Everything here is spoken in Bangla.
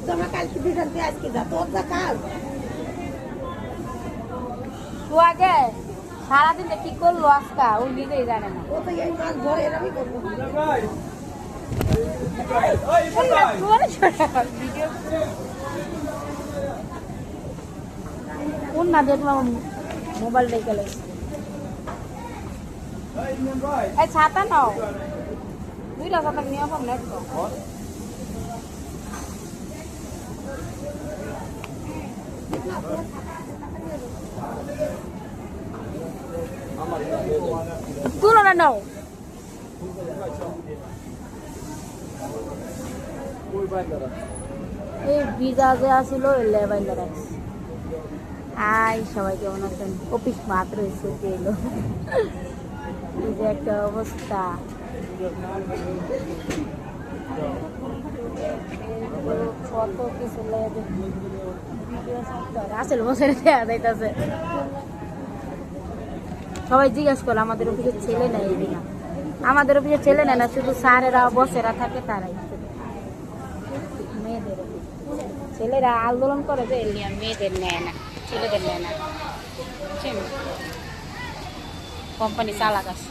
তোমরা কালকে দুইটার দিয়ে আজকে যা তোর যা কাজ তো আগে সারাদিন কি করলো আজকা ও নিজেই জানে না। ও তো এই মাছ ধরে এরকমই করবো। কোন না দিয়ে তোমার মোবাইল রেখে গেলে এই ছাতা নাও, দুইটা ছাতা নিয়ে আসো না একটু। তুলো না নাও এই ভিজা যে আসিল লেবাইলে রাখছি। হাই সবাই কেমন আছেন? অফিস মাত রয়েছে এলো এই যে একটা অবস্থা। কত কিছু আসলে বসে দেওয়া যাইতেছে। সবাই জিজ্ঞাসা করলো আমাদের অফিসে ছেলে নেই কিনা। আমাদের অফিসে ছেলে নেয় না, শুধু স্যারেরা বসেরা থাকে তারাই। মেয়েদের ছেলেরা আন্দোলন করে যে মেয়েদের নেয় না, ছেলেদের নেয় না। কোম্পানি চালাক আছে।